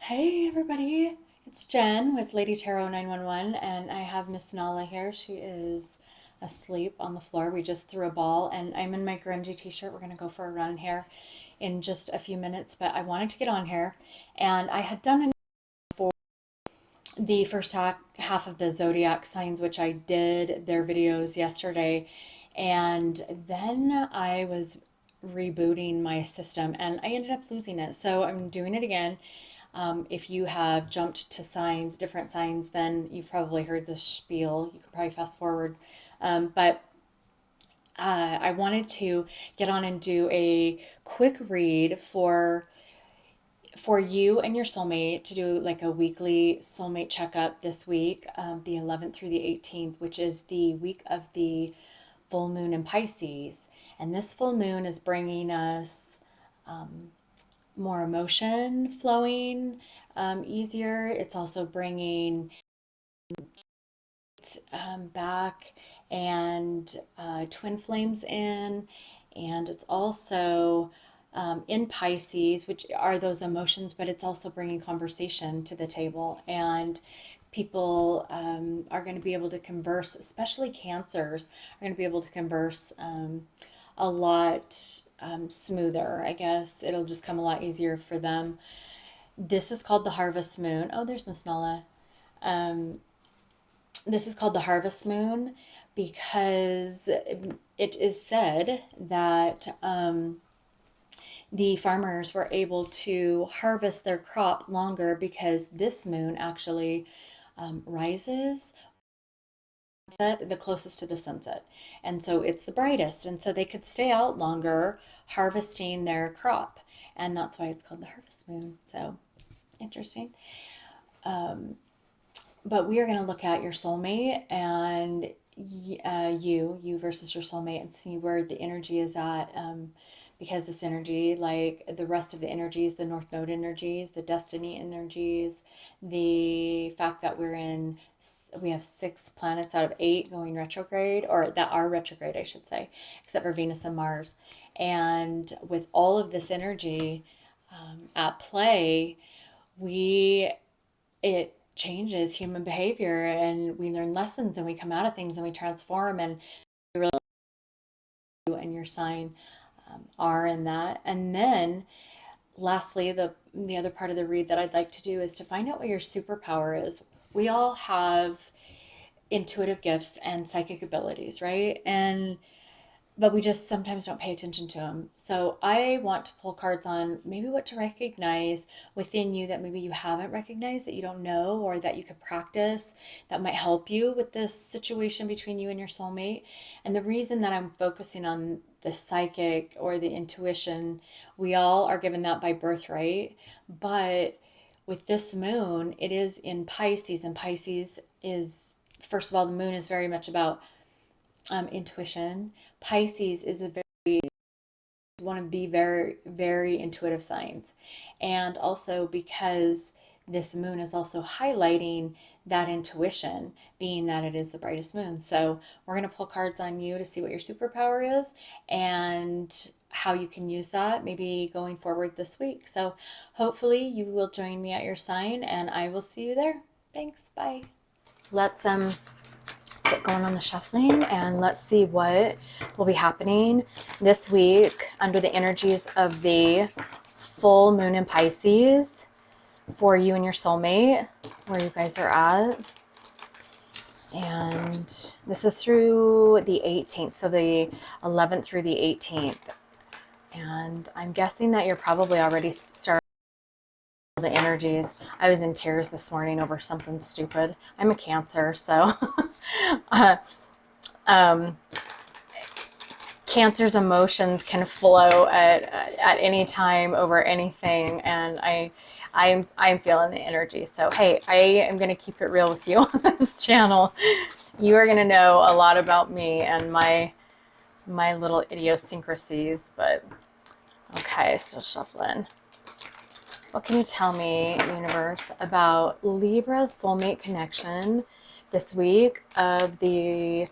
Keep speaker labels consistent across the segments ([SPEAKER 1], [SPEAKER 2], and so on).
[SPEAKER 1] Hey everybody, it's Jen with Lady Tarot 911, and I have Miss Nala here. She is asleep on the floor. We just threw a ball, and I'm in my grungy t-shirt. We're gonna go for a run here in just a few minutes, but I wanted to get on here, and I had done for the first half of the zodiac signs, which I did their videos yesterday, and then I was rebooting my system and I ended up losing it. So I'm doing it again. If you have jumped to signs, different signs, then you've probably heard this spiel. You could probably fast forward. But I wanted to get on and do a quick read for you and your soulmate, to do like a weekly soulmate checkup this week, the 11th through the 18th, which is the week of the full moon in Pisces. And this full moon is bringing us more emotion flowing easier. It's also bringing back and twin flames in. And it's also in Pisces, which are those emotions, but it's also bringing conversation to the table. And people are going to be able to converse, especially Cancers are going to be able to converse a lot smoother. I guess it'll just come a lot easier for them. This is called the harvest moon. Oh, there's Miss Nala. This is called the harvest moon because it is said that the farmers were able to harvest their crop longer because this moon actually rises the closest to the sunset, and so it's the brightest, and so they could stay out longer harvesting their crop, and that's why it's called the harvest moon. So interesting. But we are going to look at your soulmate and you versus your soulmate, and see where the energy is at. Because this energy, like the rest of the energies, the North Node energies, the destiny energies, the fact that we have 6 planets out of 8 going retrograde, or that are retrograde, I should say, except for Venus and Mars. And with all of this energy at play, it changes human behavior, and we learn lessons, and we come out of things, and we transform, and really, you and your sign are in that. And then lastly, the other part of the read that I'd like to do is to find out what your superpower is. We all have intuitive gifts and psychic abilities, right? But we just sometimes don't pay attention to them. So I want to pull cards on maybe what to recognize within you that maybe you haven't recognized, that you don't know, or that you could practice, that might help you with this situation between you and your soulmate. And the reason that I'm focusing on the psychic or the intuition, we all are given that by birthright. But with this moon, it is in Pisces, and Pisces is, first of all, the moon is very much about intuition. Pisces is one of the very, very intuitive signs. And also because this moon is also highlighting that intuition, being that it is the brightest moon. So we're going to pull cards on you to see what your superpower is and how you can use that maybe going forward this week. So hopefully you will join me at your sign, and I will see you there. Thanks. Bye. Let's get going on the shuffling, and let's see what will be happening this week under the energies of the full moon in Pisces for you and your soulmate, where you guys are at. And this is through the 18th, so the 11th through the 18th. And I'm guessing that you're probably already starting the energies. I was in tears this morning over something stupid. I'm a Cancer, so Cancer's emotions can flow at any time over anything, and I'm feeling the energy. So hey, I am going to keep it real with you on this channel. You are going to know a lot about me and my little idiosyncrasies. But okay, still shuffling. What can you tell me, universe, about Libra soulmate connection this week of the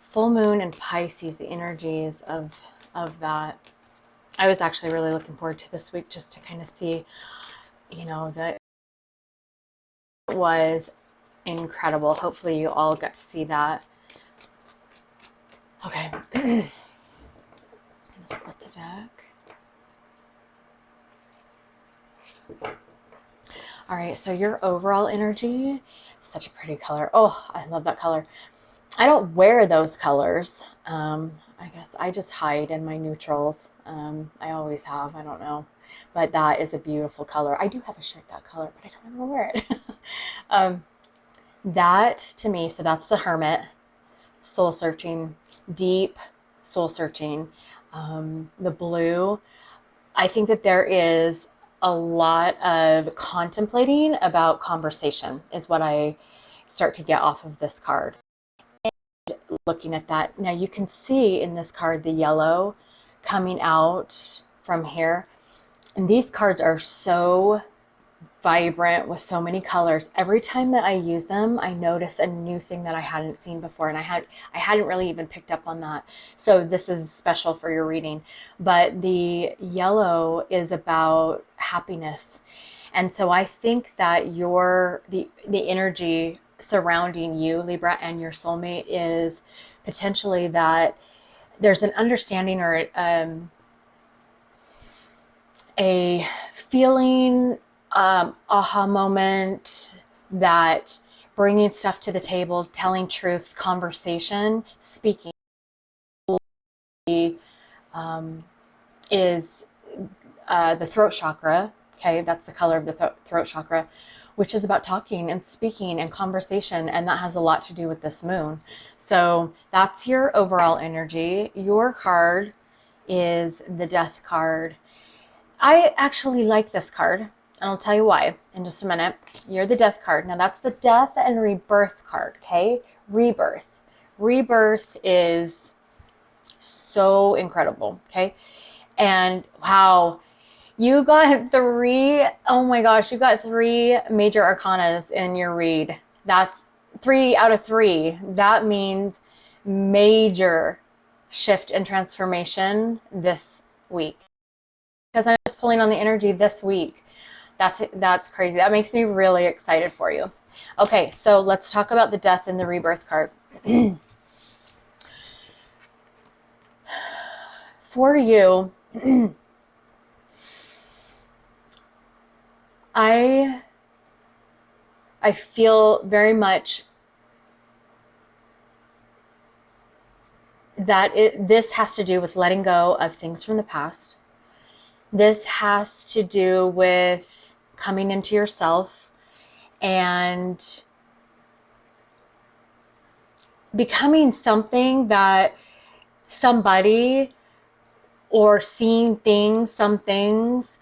[SPEAKER 1] full moon in Pisces, the energies of that? I was actually really looking forward to this week, just to kind of see, the was incredible. Hopefully you all got to see that. Okay. Split the deck. All right, so your overall energy, such a pretty color. Oh, I love that color. I don't wear those colors. I guess I just hide in my neutrals. I always have, I don't know. But that is a beautiful color. I do have a shirt that color, but I don't ever wear it. That to me, so that's the Hermit, soul searching, deep soul searching. The blue, I think that there is a lot of contemplating about conversation is what I start to get off of this card. And looking at that, now you can see in this card the yellow coming out from here. And these cards are so vibrant with so many colors. Every time that I use them, I notice a new thing that I hadn't seen before, and I hadn't really even picked up on that. So this is special for your reading. But the yellow is about happiness. And so I think that the energy surrounding you, Libra, and your soulmate is potentially that there's an understanding or a feeling, aha moment, that bringing stuff to the table, telling truths, conversation, speaking is the throat chakra. Okay, that's the color of the throat chakra, which is about talking and speaking and conversation, and that has a lot to do with this moon. So that's your overall energy. Your card is the Death card. I actually like this card, and I'll tell you why in just a minute. You're the Death card. Now that's the Death and Rebirth card, okay? Rebirth. Rebirth is so incredible, okay? And wow, you got three, oh my gosh, you got 3 major arcanas in your read. That's 3 out of 3. That means major shift and transformation this week. Because I'm just pulling on the energy this week. That's crazy. That makes me really excited for you. Okay, so let's talk about the Death and the Rebirth card. For you, I feel very much that this has to do with letting go of things from the past. This has to do with coming into yourself and becoming something that somebody, or seeing things, some things.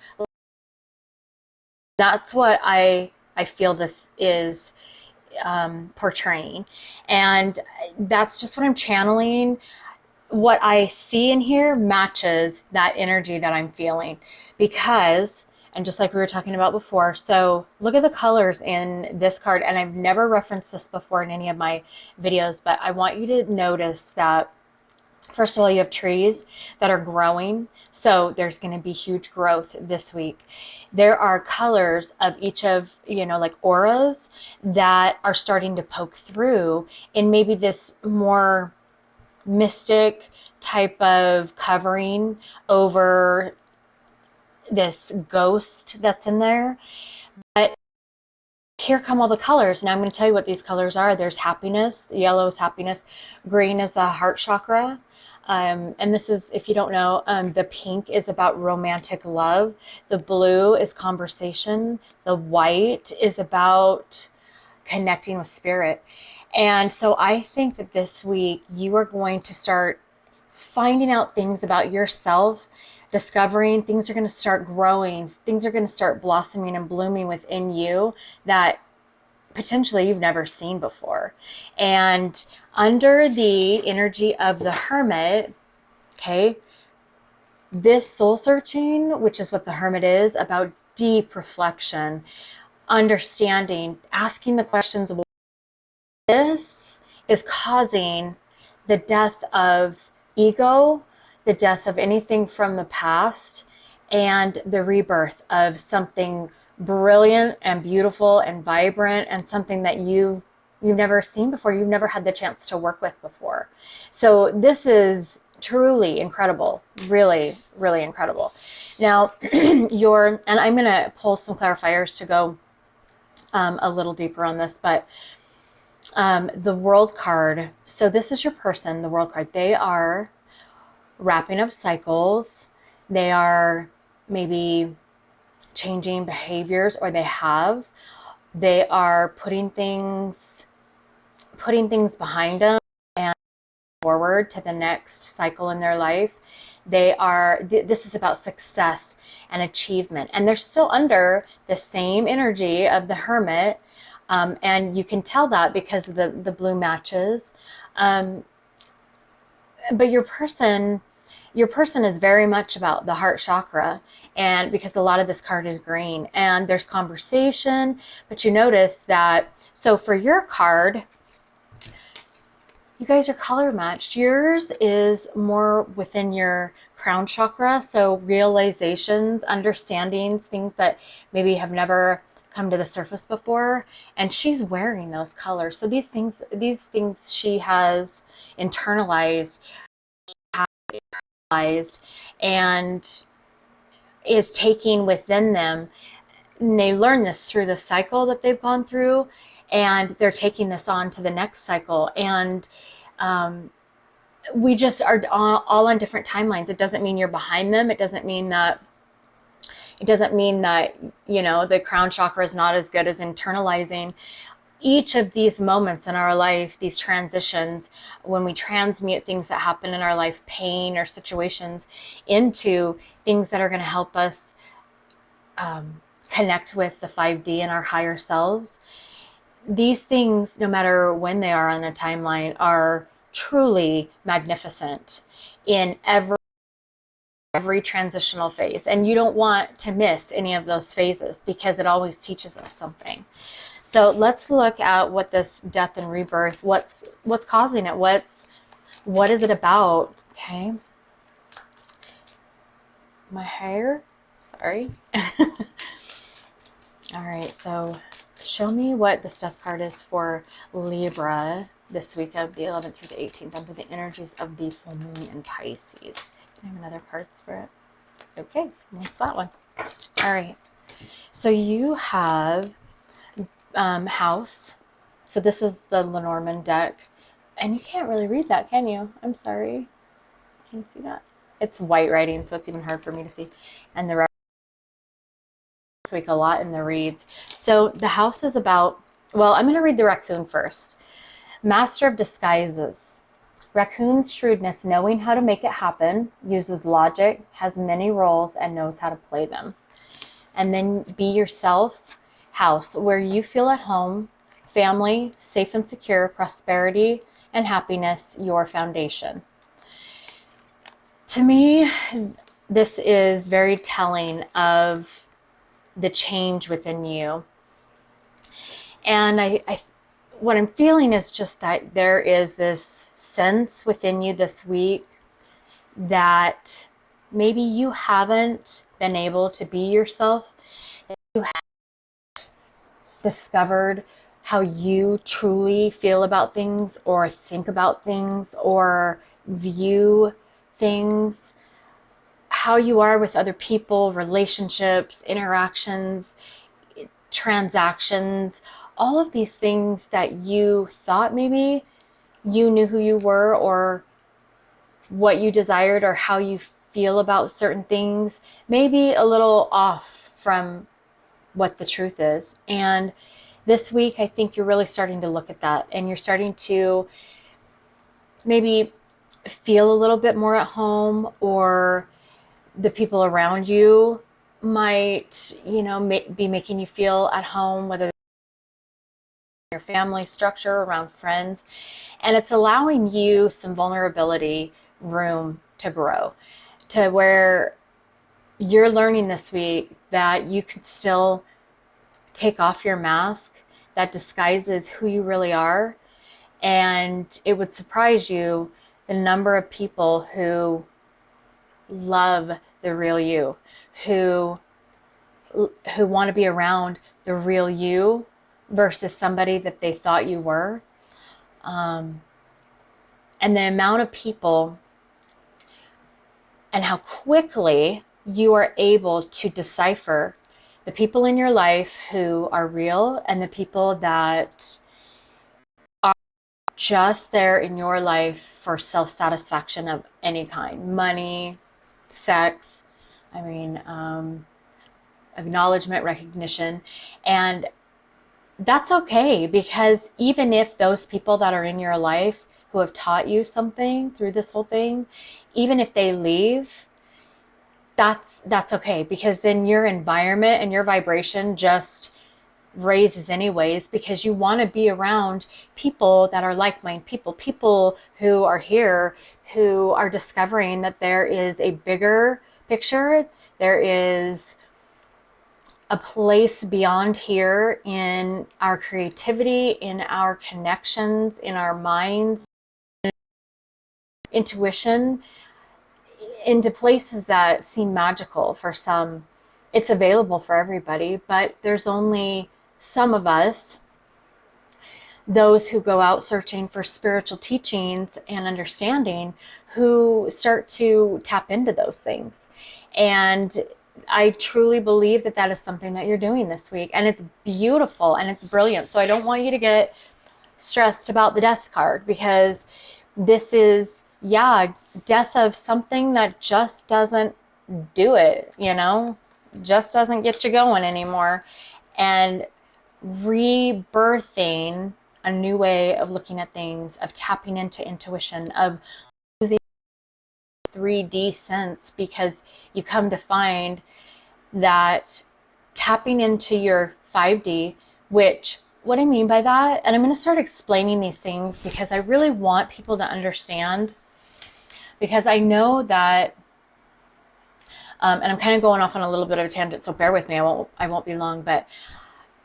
[SPEAKER 1] That's what I feel this is portraying. And that's just what I'm channeling. What I see in here matches that energy that I'm feeling, because, and just like we were talking about before, so look at the colors in this card, and I've never referenced this before in any of my videos, but I want you to notice that first of all, you have trees that are growing, so there's going to be huge growth this week. There are colors of each of, like auras that are starting to poke through in maybe this more mystic type of covering over this ghost that's in there. But here come all the colors. Now I'm going to tell you what these colors are. There's happiness. The yellow is happiness. Green is the heart chakra. And this is, if you don't know, the pink is about romantic love. The blue is conversation. The white is about connecting with spirit. And so I think that this week you are going to start finding out things about yourself, discovering things are going to start growing, things are going to start blossoming and blooming within you that potentially you've never seen before. And under the energy of the Hermit, okay, this soul searching, which is what the Hermit is, about deep reflection, understanding, asking the questions of this is causing the death of ego, the death of anything from the past, and the rebirth of something brilliant and beautiful and vibrant, and something that you've never seen before, you've never had the chance to work with before. So this is truly incredible, really, really incredible. Now, and I'm going to pull some clarifiers to go a little deeper on this, but the World card. So this is your person, the World card. They are wrapping up cycles. They are maybe changing behaviors, or they are putting things behind them and forward to the next cycle in their life. This is about success and achievement, and they're still under the same energy of the Hermit, and you can tell that because of the blue matches. But your person is very much about the heart chakra, and because a lot of this card is green, and there's conversation, but you notice that, so for your card, you guys are color matched. Yours is more within your crown chakra, so realizations, understandings, things that maybe have never come to the surface before, and she's wearing those colors. So these things she has internalized, and is taking within them. And they learn this through the cycle that they've gone through, and they're taking this on to the next cycle. And we just are all on different timelines. It doesn't mean you're behind them. It doesn't mean that the crown chakra is not as good as internalizing. Each of these moments in our life, these transitions, when we transmute things that happen in our life, pain or situations, into things that are going to help us connect with the 5D and our higher selves, these things, no matter when they are on a timeline, are truly magnificent in every transitional phase. And you don't want to miss any of those phases, because it always teaches us something. So let's look at what this death and rebirth, what's causing it, what is it about? Okay. My hair, sorry. All right, so show me what this death card is for Libra this week of the 11th through the 18th under the energies of the full moon in Pisces. Can I have another card, Spirit? Okay, what's that one? All right, so you have house. So this is the Lenormand deck, and you can't really read that, can you? I'm sorry. Can you see that? It's white writing, so it's even hard for me to see. And the this week a lot in the reads. So the house is about, well, I'm going to read the raccoon first. Master of disguises. Raccoon's shrewdness, knowing how to make it happen, uses logic, has many roles, and knows how to play them. And then be yourself. House, where you feel at home, family, safe and secure, prosperity and happiness, your foundation. To me, this is very telling of the change within you. And what I'm feeling is just that there is this sense within you this week that maybe you haven't been able to be yourself. You haven't discovered how you truly feel about things, or think about things, or view things, how you are with other people, relationships, interactions, transactions, all of these things that you thought maybe you knew who you were, or what you desired, or how you feel about certain things, maybe a little off from what the truth is. And this week, I think you're really starting to look at that, and you're starting to maybe feel a little bit more at home, or the people around you might, be making you feel at home, whether your family structure, around friends, and it's allowing you some vulnerability room to grow, to where you're learning this week that you can still take off your mask that disguises who you really are. And it would surprise you the number of people who love the real you, who who want to be around the real you versus somebody that they thought you were. And the amount of people and how quickly you are able to decipher the people in your life who are real and the people that are just there in your life for self-satisfaction of any kind. Money, sex, acknowledgement, recognition. And that's okay, because even if those people that are in your life who have taught you something through this whole thing, even if they leave, that's okay, because then your environment and your vibration just raises anyways, because you want to be around people that are like-minded people who are here, who are discovering that there is a bigger picture, there is a place beyond here in our creativity, in our connections, in our minds, intuition, into places that seem magical for some. It's available for everybody, but there's only some of us, those who go out searching for spiritual teachings and understanding, who start to tap into those things. And I truly believe that that is something that you're doing this week, and it's beautiful and it's brilliant. So I don't want you to get stressed about the death card, because this is, death of something that just doesn't do it, just doesn't get you going anymore, and rebirthing a new way of looking at things, of tapping into intuition, of losing 3D sense, because you come to find that tapping into your 5D, which, what I mean by that, and I'm going to start explaining these things because I really want people to understand, because I know that, and I'm kind of going off on a little bit of a tangent, so bear with me, I won't be long, but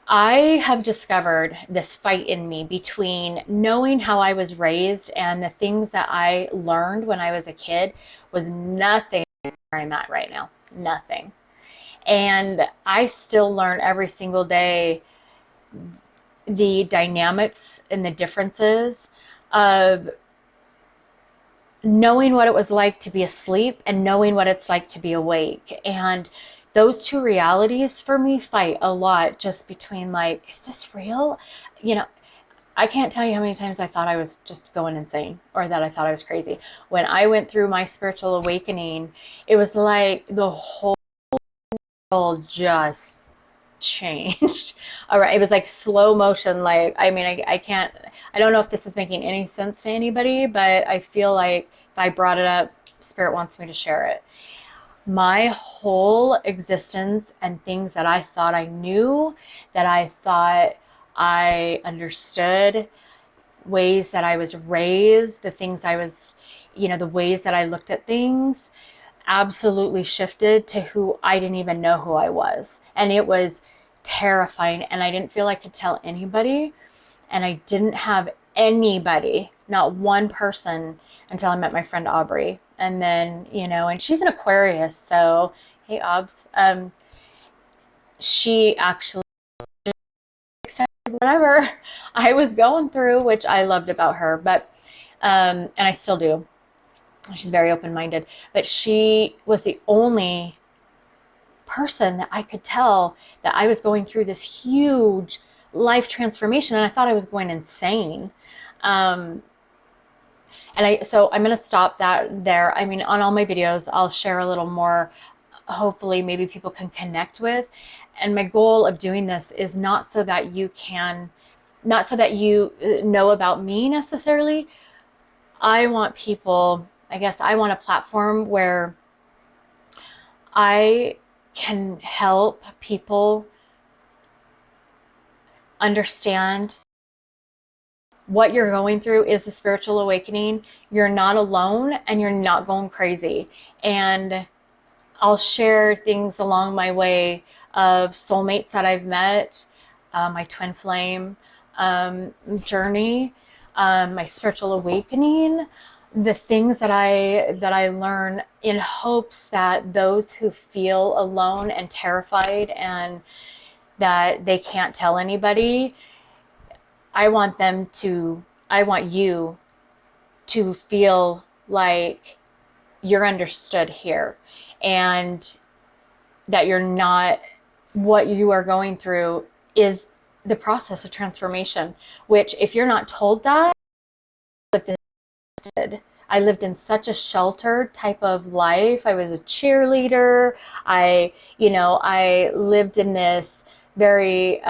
[SPEAKER 1] I have discovered this fight in me between knowing how I was raised and the things that I learned when I was a kid was nothing where I'm at right now. Nothing. And I still learn every single day the dynamics and the differences of knowing what it was like to be asleep and knowing what it's like to be awake. And those two realities for me fight a lot, just between like, is this real? I can't tell you how many times I thought I was just going insane, or that I thought I was crazy. When I went through my spiritual awakening, it was like the whole world just changed. All right. It was like slow motion. Like, I can't, I don't know if this is making any sense to anybody, but I feel like if I brought it up, Spirit wants me to share it. My whole existence and things that I thought I knew, that I thought I understood, ways that I was raised, the things I was, the ways that I looked at things, absolutely shifted to who I didn't even know who I was. And it was terrifying. And I didn't feel I could tell anybody. And I didn't have anybody, not one person, until I met my friend Aubrey. And then, and she's an Aquarius. So, hey, Obs. She actually accepted whatever I was going through, which I loved about her. But, and I still do. She's very open-minded. But she was the only person that I could tell that I was going through this huge life transformation, and I thought I was going insane. So I'm going to stop that there. On all my videos, I'll share a little more, hopefully maybe people can connect with. And my goal of doing this is not so that you know about me necessarily. I want people, I want a platform where I can help people understand what you're going through is a spiritual awakening. You're not alone, and you're not going crazy. And I'll share things along my way of soulmates that I've met, my twin flame journey, my spiritual awakening, the things that I learn, in hopes that those who feel alone and terrified and that they can't tell anybody, I want you to feel like you're understood here, and that you're not, what you are going through is the process of transformation, which if you're not told that, but this did. I lived in such a sheltered type of life. I was a cheerleader. I lived in this very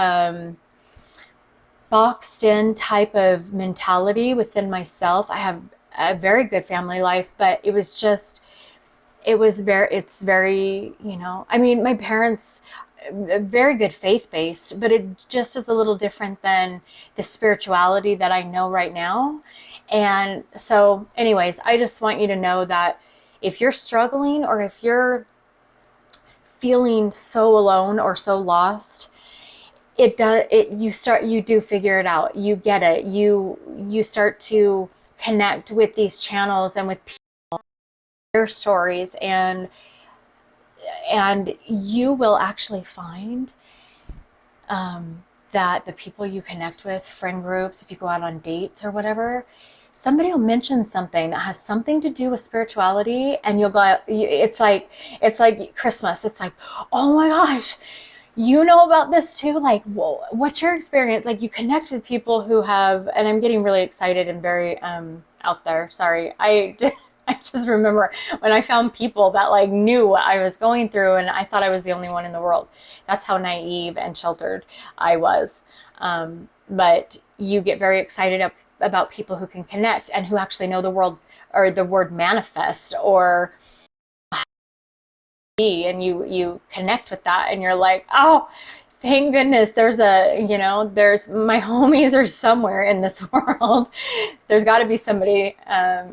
[SPEAKER 1] boxed in type of mentality within myself. I have a very good family life, but it's very, I mean, my parents, very good faith-based, but it just is a little different than the spirituality that I know right now. And so anyways, I just want you to know that if you're struggling, or if you're feeling so alone or so lost, you do figure it out. You get it. You start to connect with these channels and with people, their stories, and you will actually find that the people you connect with, friend groups, if you go out on dates or whatever, somebody will mention something that has something to do with spirituality, and you'll go, it's like Christmas. It's like, oh my gosh, you know about this too? Like, whoa, what's your experience? Like, you connect with people who have, and I'm getting really excited and very out there. Sorry. I just remember when I found people that like knew what I was going through, and I thought I was the only one in the world. That's how naive and sheltered I was. But you get very excited about people who can connect and who actually know the world, or the word manifest, or and you connect with that, and you're like, oh, thank goodness there's my homies are somewhere in this world. There's got to be somebody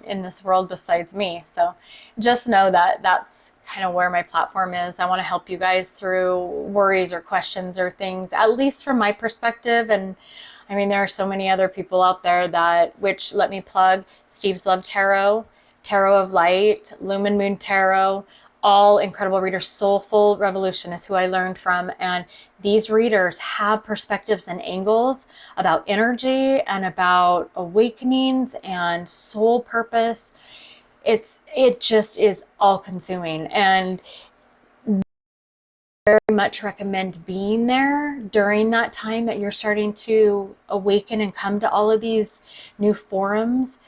[SPEAKER 1] in this world besides me. So just know that that's kind of where my platform is. I want to help you guys through worries or questions or things, at least from my perspective. And I mean, there are so many other people out there which, let me plug, Steve's Love Tarot, Tarot of Light, Lumen Moon Tarot, all incredible readers. Soulful Revolution is who I learned from. And these readers have perspectives and angles about energy and about awakenings and soul purpose. It just is all consuming. And very much recommend being there during that time that you're starting to awaken and come to all of these new forums,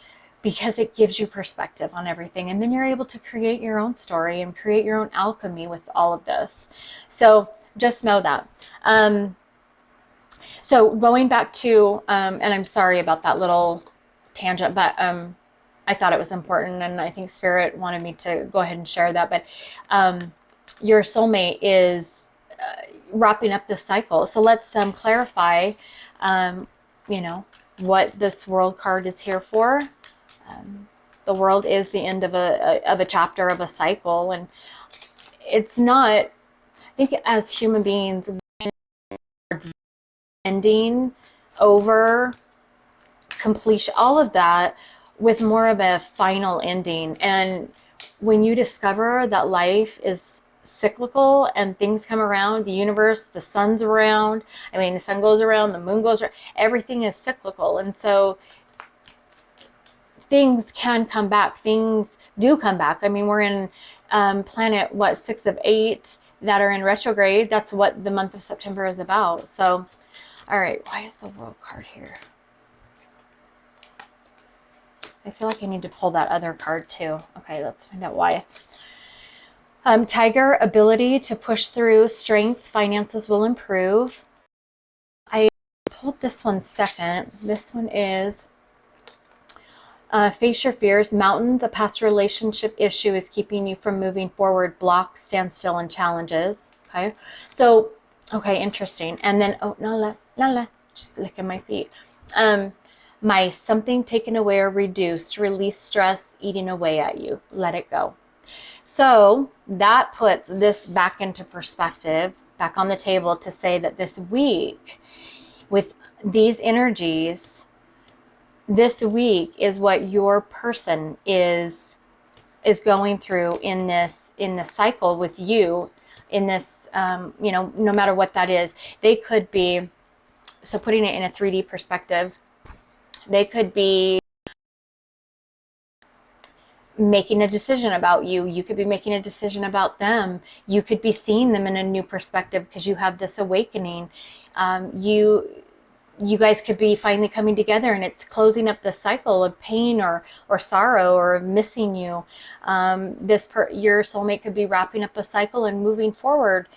[SPEAKER 1] because it gives you perspective on everything. And then you're able to create your own story and create your own alchemy with all of this. So just know that. So going back to, and I'm sorry about that little tangent, but I thought it was important, and I think Spirit wanted me to go ahead and share that. But your soulmate is wrapping up this cycle. So let's clarify, what this World card is here for. The world is the end of a chapter of a cycle, and it's not, I think as human beings, ending, over, completion, all of that, with more of a final ending. And when you discover that life is cyclical and things come around, the universe, the sun's around, I mean, the sun goes around, the moon goes around, everything is cyclical. And so things can come back. Things do come back. I mean, we're in planet, 6 of 8 that are in retrograde. That's what the month of September is about. So, all right, why is the World card here? I feel like I need to pull that other card too. Okay, let's find out why. Tiger, ability to push through, strength, finances will improve. I pulled this one second. This one is face your fears, mountains, a past relationship issue is keeping you from moving forward, blocks, standstill, and challenges. Okay, so, okay, interesting. And then, oh, Nala, just licking my feet. My something taken away or reduced, release stress, eating away at you, let it go. So that puts this back into perspective, back on the table, to say that this week, with these energies, this week is what your person is going through in this cycle with you, in this, you know, no matter what that is. They could be, so putting it in a 3D perspective, they could be making a decision about you. You could be making a decision about them. You could be seeing them in a new perspective because you have this awakening. You guys could be finally coming together, and it's closing up the cycle of pain or sorrow or missing you. Your soulmate could be wrapping up a cycle and moving forward.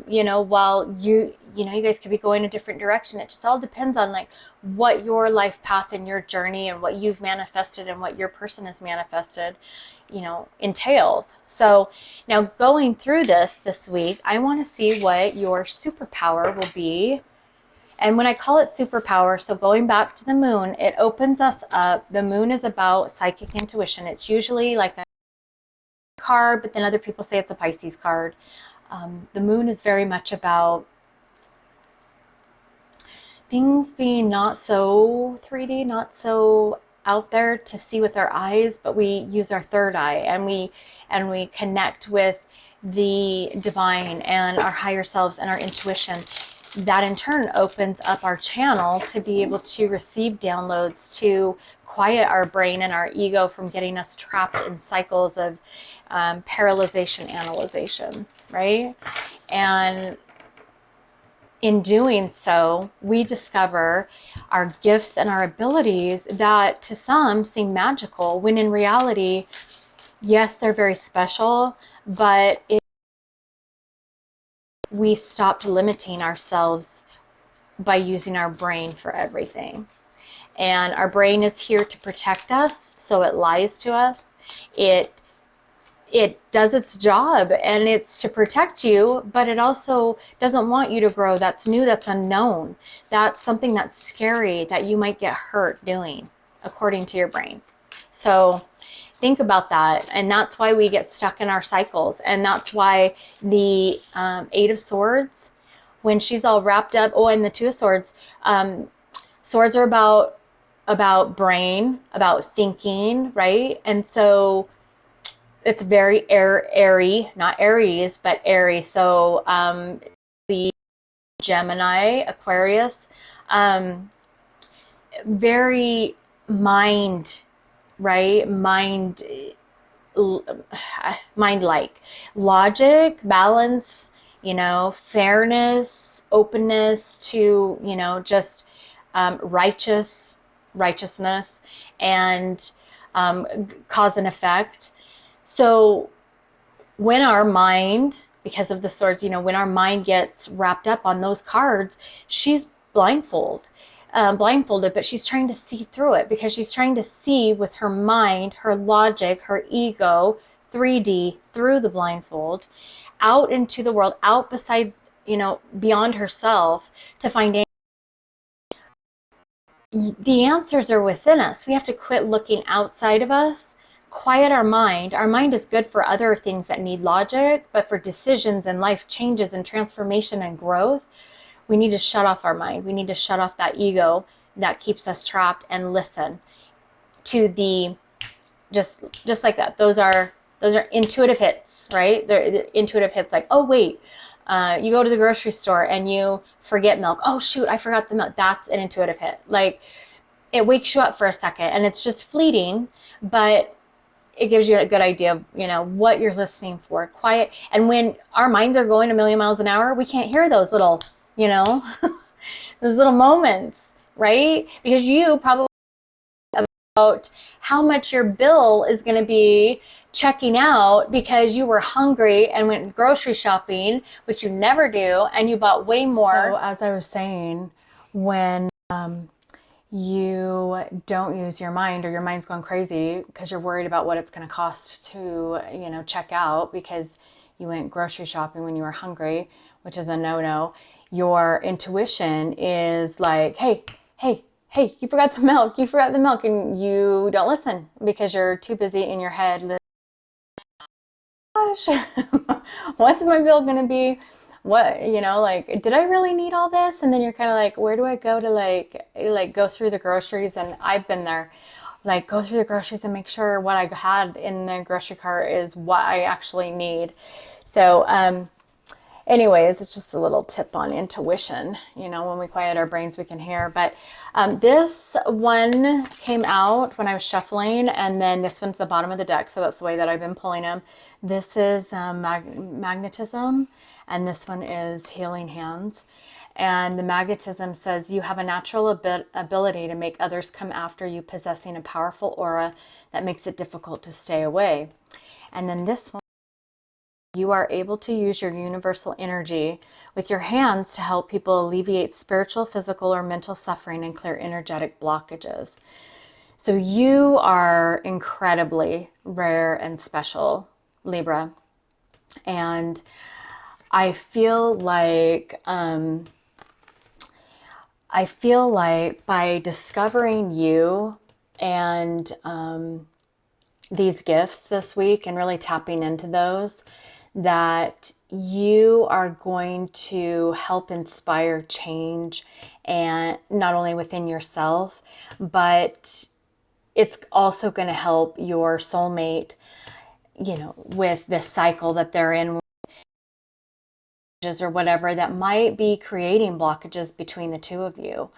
[SPEAKER 1] You know, while you guys could be going a different direction. It just all depends on like what your life path and your journey and what you've manifested and what your person has manifested, you know, entails. So now going through this week, I want to see what your superpower will be. And when I call it superpower, so going back to the moon, it opens us up. The moon is about psychic intuition. It's usually like a card, but then other people say it's a Pisces card. The moon is very much about things being not so 3D, not so out there to see with our eyes, but we use our third eye, and we connect with the divine and our higher selves and our intuition. That in turn opens up our channel to be able to receive downloads, to quiet our brain and our ego from getting us trapped in cycles of paralyzation, analyzation, right? And in doing so, we discover our gifts and our abilities that to some seem magical, when in reality, yes, they're very special, but we stopped limiting ourselves by using our brain for everything. And our brain is here to protect us, so it lies to us. It does its job, and it's to protect you, but it also doesn't want you to grow. That's new, that's unknown. That's something that's scary that you might get hurt doing, according to your brain. So think about that. And that's why we get stuck in our cycles. And that's why the Eight of Swords, when she's all wrapped up, and the Two of Swords, swords are about brain, about thinking, right? And so it's very airy, not Aries, but airy. So the Gemini, Aquarius, very mind, right? Mind-like. Logic, balance, you know, fairness, openness to, you know, just righteousness, and cause and effect. So when our mind, because of the swords, you know, when our mind gets wrapped up on those cards, she's blindfolded, but she's trying to see through it, because she's trying to see with her mind, her logic, her ego, 3D, through the blindfold, out into the world, out beside, you know, beyond herself, to find the answers are within us. We have to quit looking outside of us, quiet our mind. Our mind is good for other things that need logic, but for decisions and life changes and transformation and growth, we need to shut off our mind. We need to shut off that ego that keeps us trapped and listen to the, just like that. Those are intuitive hits, right? They're intuitive hits, like, oh wait, you go to the grocery store and you forget milk. Oh shoot, I forgot the milk. That's an intuitive hit. Like, it wakes you up for a second, and it's just fleeting, but it gives you a good idea of, you know, what you're listening for. Quiet. And when our minds are going a million miles an hour, we can't hear those little, you know, those little moments, right? Because you probably about how much your bill is going to be checking out because you were hungry and went grocery shopping, which you never do, and you bought way more. So as I was saying, when you don't use your mind, or your mind's going crazy because you're worried about what it's going to cost to, you know, check out because you went grocery shopping when you were hungry, which is a no-no. Your intuition is like, hey, you forgot the milk, and you don't listen because you're too busy in your head. Gosh, what's my bill going to be? what, you know, like, did I really need all this? And then you're kind of like, where do I go to like go through the groceries? And I've been there, like go through the groceries and make sure what I had in the grocery cart is what I actually need. So, anyways, it's just a little tip on intuition. You know, when we quiet our brains, we can hear. But this one came out when I was shuffling, and then this one's the bottom of the deck. So that's the way that I've been pulling them. This is magnetism, and this one is healing hands. And the magnetism says you have a natural ability to make others come after you, possessing a powerful aura that makes it difficult to stay away. And then this one, you are able to use your universal energy with your hands to help people alleviate spiritual, physical, or mental suffering and clear energetic blockages. So you are incredibly rare and special, Libra. And I feel like by discovering you and these gifts this week and really tapping into those, that you are going to help inspire change, and not only within yourself, but it's also going to help your soulmate, you know, with this cycle that they're in, or whatever that might be creating blockages between the two of you,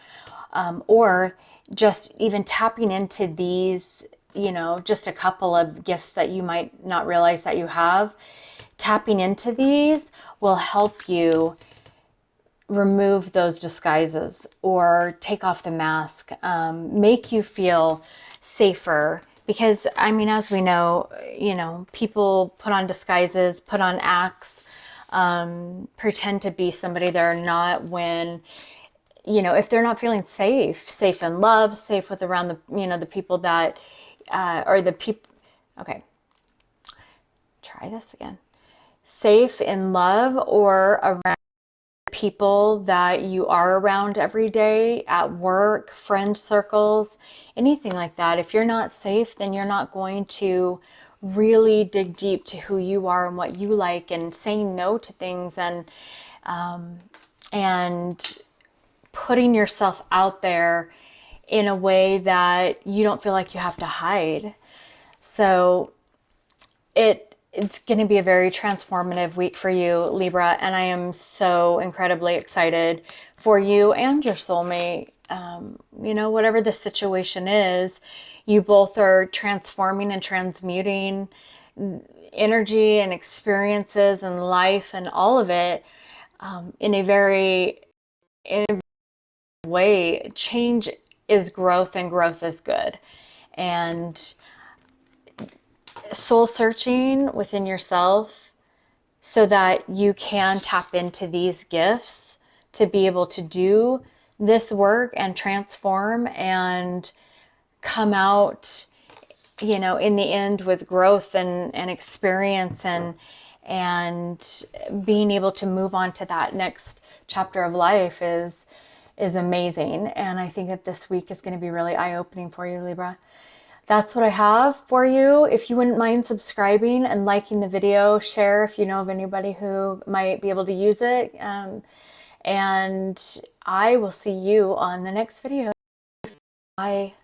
[SPEAKER 1] or just even tapping into these, you know, just a couple of gifts that you might not realize that you have. Tapping into these will help you remove those disguises or take off the mask, make you feel safer. Because, I mean, as we know, you know, people put on disguises, put on acts, pretend to be somebody they're not when, you know, if they're not feeling safe in love, safe with around the, you know, the people that, or the people, okay, try this again. Safe in love or around people that you are around every day, at work, friend circles, anything like that. If you're not safe, then you're not going to really dig deep to who you are and what you like, and saying no to things, and putting yourself out there in a way that you don't feel like you have to hide. So it's going to be a very transformative week for you, Libra, and I am so incredibly excited for you and your soulmate. You know, whatever the situation is, you both are transforming and transmuting energy and experiences and life and all of it, in a very way. Change is growth, and growth is good. And soul searching within yourself so that you can tap into these gifts to be able to do this work and transform and come out, you know, in the end with growth and experience, and being able to move on to that next chapter of life is amazing. And I think that this week is going to be really eye-opening for you, Libra. That's what I have for you. If you wouldn't mind subscribing and liking the video, share if you know of anybody who might be able to use it. And I will see you on the next video. Bye.